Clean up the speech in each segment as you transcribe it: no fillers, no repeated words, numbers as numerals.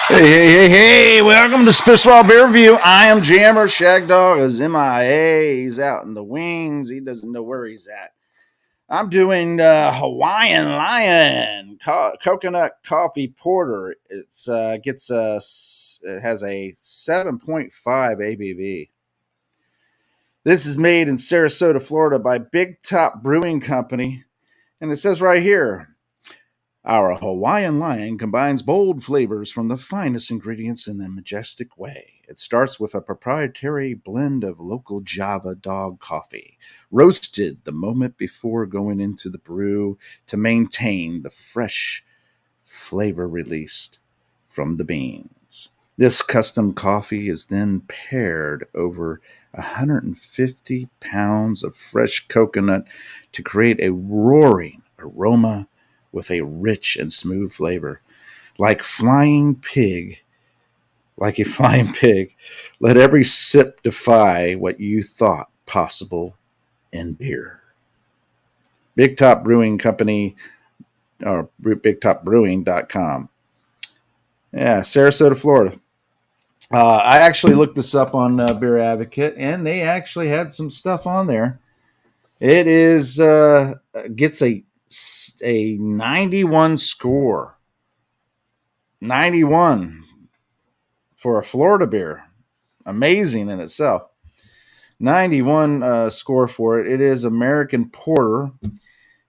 Hey, welcome to Spitball Beer Review. I am Jammer. Shag Dog is MIA. He's out in the wings. He doesn't know where he's at. I'm doing Hawaiian Lion coconut coffee porter. It has a 7.5 ABV. This is made in Sarasota, Florida by Big Top Brewing Company. And it says right here, our Hawaiian Lion combines bold flavors from the finest ingredients in a majestic way. It starts with a proprietary blend of local Java dog coffee, roasted the moment before going into the brew to maintain the fresh flavor released from the beans. This custom coffee is then paired over 150 pounds of fresh coconut to create a roaring aroma with a rich and smooth flavor. Like a flying pig, let every sip defy what you thought possible in beer. Big Top Brewing Company, or BigTopBrewing.com. Yeah, Sarasota, Florida. I actually looked this up on Beer Advocate, and they actually had some stuff on there. It gets a 91 score. 91 for a Florida beer. Amazing in itself. 91 score for it. It is American Porter,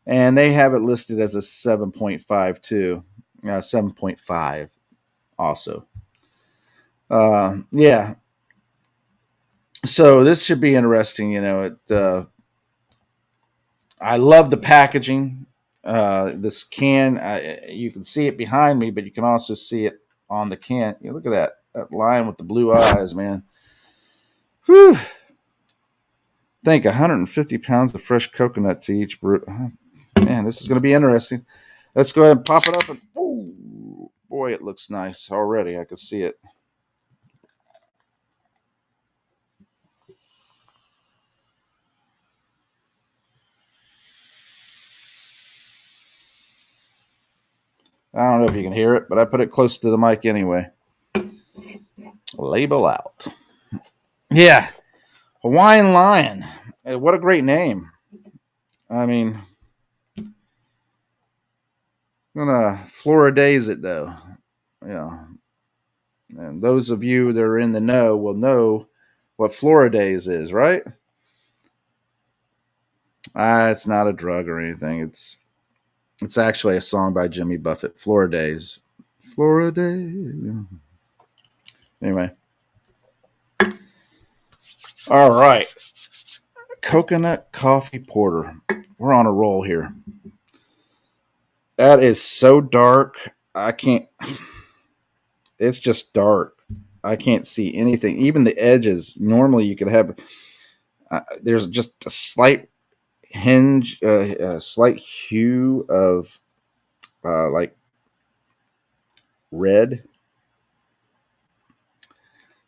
and they have it listed as a 7.5 too. 7.5 also. Yeah. So this should be interesting. I love the packaging. This can, you can see it behind me, but you can also see it on the can. Look at that lion with the blue eyes, man. Whew. Think 150 pounds of fresh coconut to each brew. Man, this is going to be interesting. Let's go ahead and pop it up. And ooh, boy, it looks nice already. I can see it. I don't know if you can hear it, but I put it close to the mic anyway. Label out. Yeah. Hawaiian Lion. What a great name. I mean, I'm going to Floridaze it, though. Yeah. And those of you that are in the know will know what Floridaze is, right? It's not a drug or anything. It's actually a song by Jimmy Buffett. Floridaze. Floridaze. Anyway. All right. Coconut coffee porter. We're on a roll here. That is so dark. I can't. It's just dark. I can't see anything. Even the edges. Normally you could have. There's just a slight hinge, a slight hue of like red.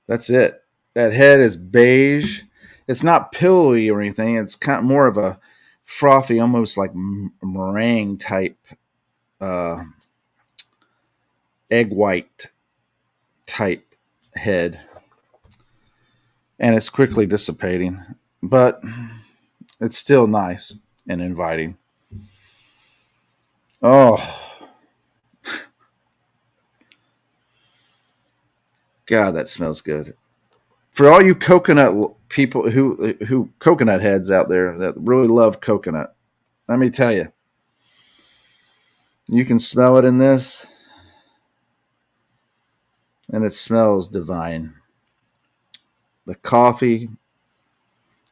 That's it. That head is beige. It's not pillowy or anything. It's kind of more of a frothy, almost like meringue type, egg white type head. And it's quickly dissipating, but it's still nice and inviting. Oh, God, that smells good. For all you coconut people who coconut heads out there that really love coconut, let me tell you, you can smell it in this, and it smells divine. The coffee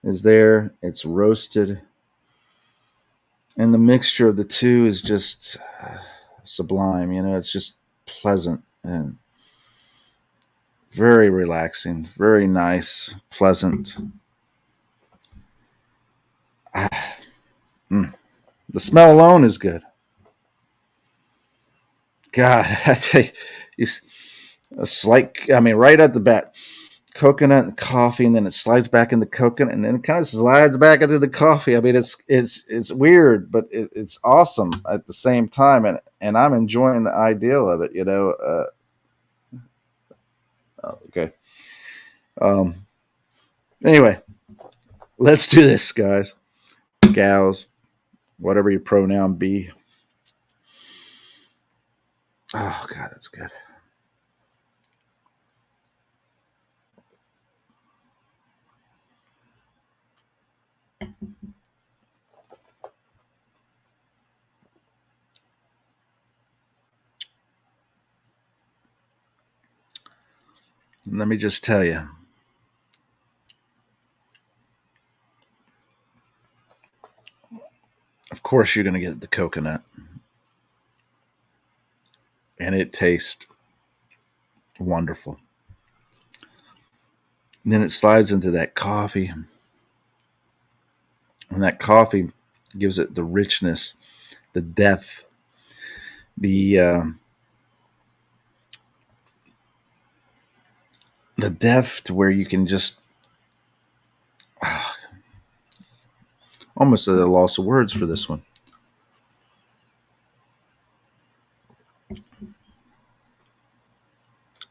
is there, it's roasted, and the mixture of the two is just sublime. It's just pleasant and very relaxing, very nice, pleasant. The smell alone is good. God, I tell you, a slight, right at the bat, coconut and coffee, and then it slides back into coconut, and then it kind of slides back into the coffee. It's weird, but it's awesome at the same time, and I'm enjoying the ideal of it. Okay. Um, anyway, let's do this, guys, gals, whatever your pronoun be. Oh God, that's good. Let me just tell you. Of course, you're going to get the coconut, and it tastes wonderful. And then it slides into that coffee, and that coffee gives it the richness, the depth, the depth where you can just almost at a loss of words for this one.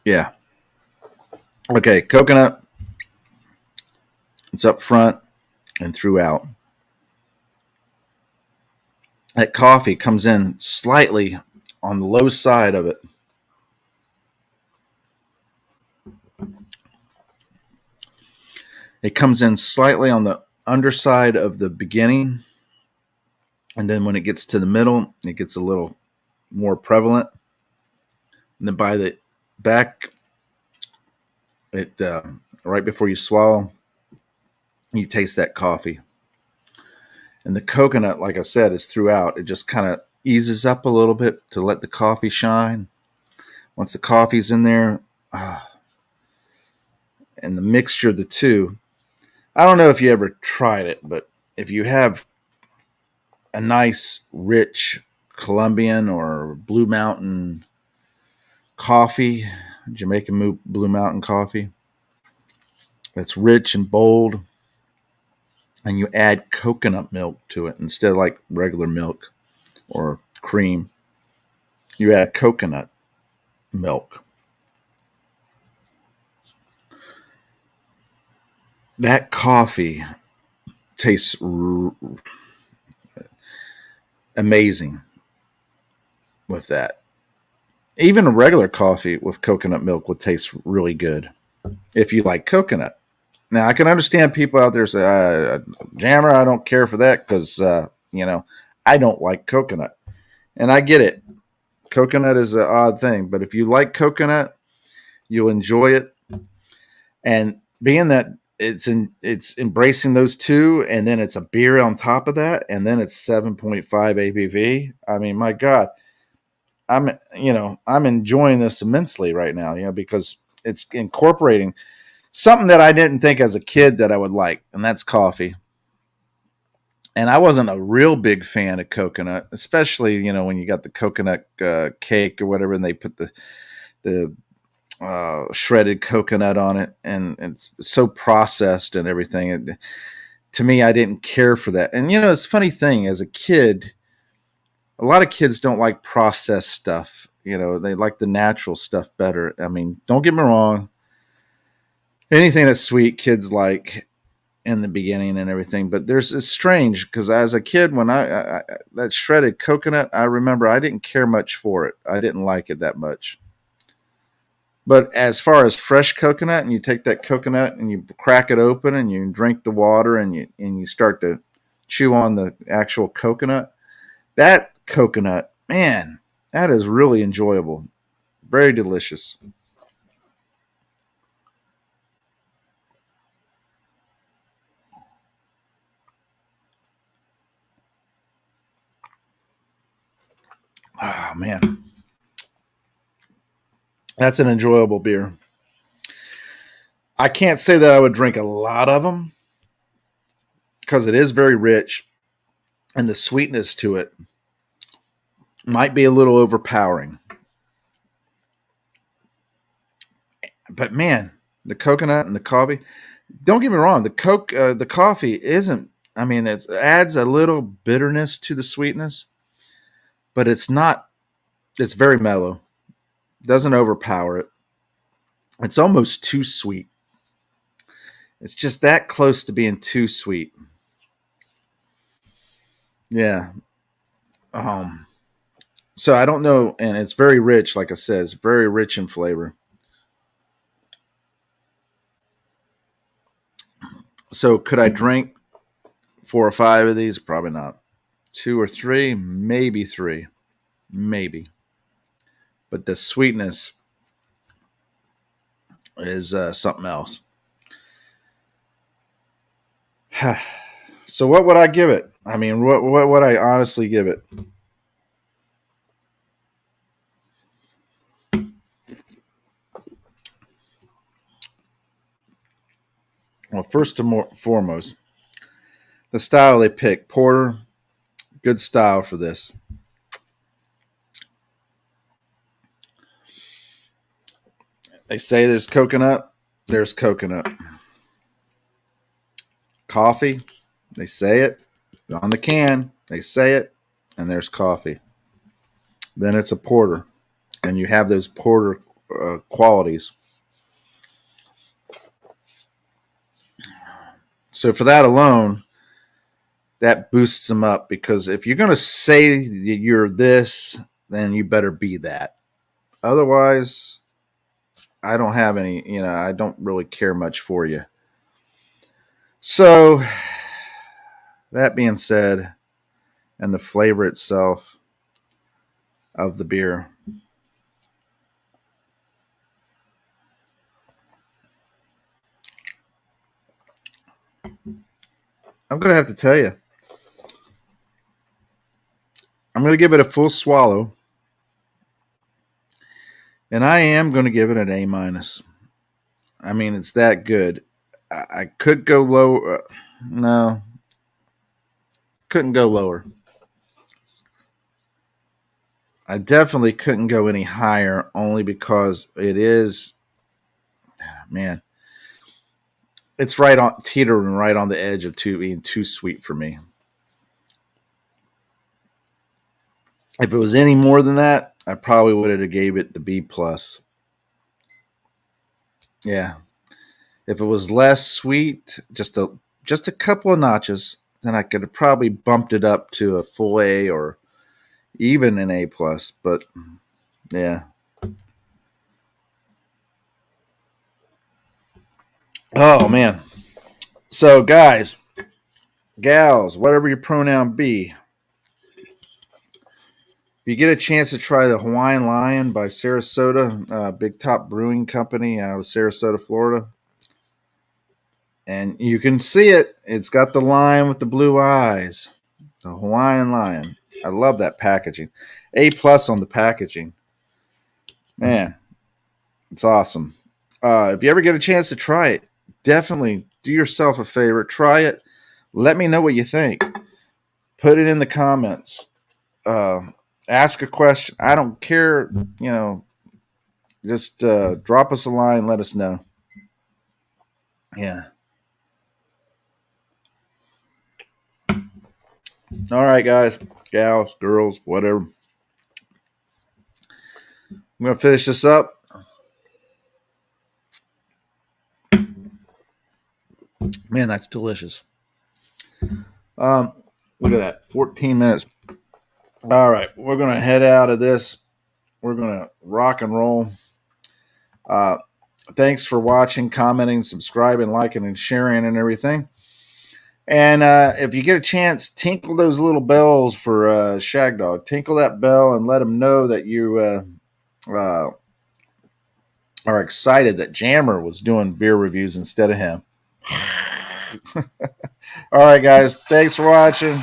Yeah. Okay, coconut. It's up front and throughout. That coffee comes in slightly on the low side of it. It comes in slightly on the underside of the beginning. And then when it gets to the middle, it gets a little more prevalent. And then by the back, it right before you swallow, you taste that coffee. And the coconut, like I said, is throughout. It just kind of eases up a little bit to let the coffee shine. Once the coffee's in there, and the mixture of the two, I don't know if you ever tried it, but if you have a nice, rich Colombian or Blue Mountain coffee, Jamaican Blue Mountain coffee, that's rich and bold, and you add coconut milk to it instead of like regular milk or cream, you add coconut milk. That coffee tastes amazing with that. Even a regular coffee with coconut milk would taste really good if you like coconut. Now, I can understand people out there say, Jammer, I don't care for that because, I don't like coconut. And I get it. Coconut is an odd thing. But if you like coconut, you'll enjoy it. And being that it's embracing those two, and then it's a beer on top of that, and then it's 7.5 ABV. I mean, my God, I'm enjoying this immensely right now, because it's incorporating something that I didn't think as a kid that I would like, and that's coffee. And I wasn't a real big fan of coconut, especially when you got the coconut cake or whatever, and they put the shredded coconut on it, and it's so processed and everything. To me, I didn't care for that. And it's a funny thing, as a kid, a lot of kids don't like processed stuff. They like the natural stuff better. I mean, don't get me wrong. Anything that's sweet, kids like in the beginning and everything. But it's strange because as a kid, when I that shredded coconut, I remember I didn't care much for it. I didn't like it that much. But as far as fresh coconut, and you take that coconut and you crack it open and you drink the water and you start to chew on the actual coconut, that coconut, man, that is really enjoyable. Very delicious. Oh, man. That's an enjoyable beer. I can't say that I would drink a lot of them because it is very rich and the sweetness to it might be a little overpowering. But man, the coconut and the coffee, don't get me wrong, the coffee isn't, I mean, it adds a little bitterness to the sweetness, but it's not, it's very mellow. Doesn't overpower it. It's almost too sweet. It's just that close to being too sweet. Yeah. Um, so I don't know, and it's very rich, like I said, it's very rich in flavor. So could I drink 4 or 5 of these? Probably not. 2 or 3, maybe 3, maybe. But the sweetness is something else. So what would I give it? I mean, what would I honestly give it? Well, first and foremost, the style they pick. Porter, good style for this. They say there's coconut. There's coconut. Coffee. They say it on the can. They say it, and there's coffee. Then it's a porter, and you have those porter qualities. So for that alone, that boosts them up, because if you're going to say you're this, then you better be that. Otherwise, I don't have any, I don't really care much for you. So that being said, and the flavor itself of the beer, I'm going to have to tell you, I'm going to give it a full swallow, and I am going to give it an A minus. I mean, it's that good. I could go low. No, couldn't go lower. I definitely couldn't go any higher, only because it is, man, it's right on, teetering right on the edge of being too sweet for me. If it was any more than that, I probably would have gave it the B plus. Yeah. If it was less sweet, just a couple of notches, then I could have probably bumped it up to a full A or even an A plus. But yeah. Oh man. So guys, gals, whatever your pronoun be, if you get a chance to try the Hawaiian Lion by Sarasota, Big Top Brewing Company out of Sarasota, Florida, and you can see it. It's got the lion with the blue eyes, the Hawaiian Lion. I love that packaging. A plus on the packaging. Man, it's awesome. If you ever get a chance to try it, definitely do yourself a favor. Try it. Let me know what you think. Put it in the comments. Ask a question. I don't care. Just drop us a line. Let us know. Yeah. All right, guys, gals, girls, whatever. I'm going to finish this up. Man, that's delicious. Look at that. 14 minutes. All right. We're going to head out of this. We're going to rock and roll. Thanks for watching, commenting, subscribing, liking, and sharing and everything. And if you get a chance, tinkle those little bells for Shagdog. Tinkle that bell and let him know that you are excited that Jammer was doing beer reviews instead of him. All right, guys. Thanks for watching.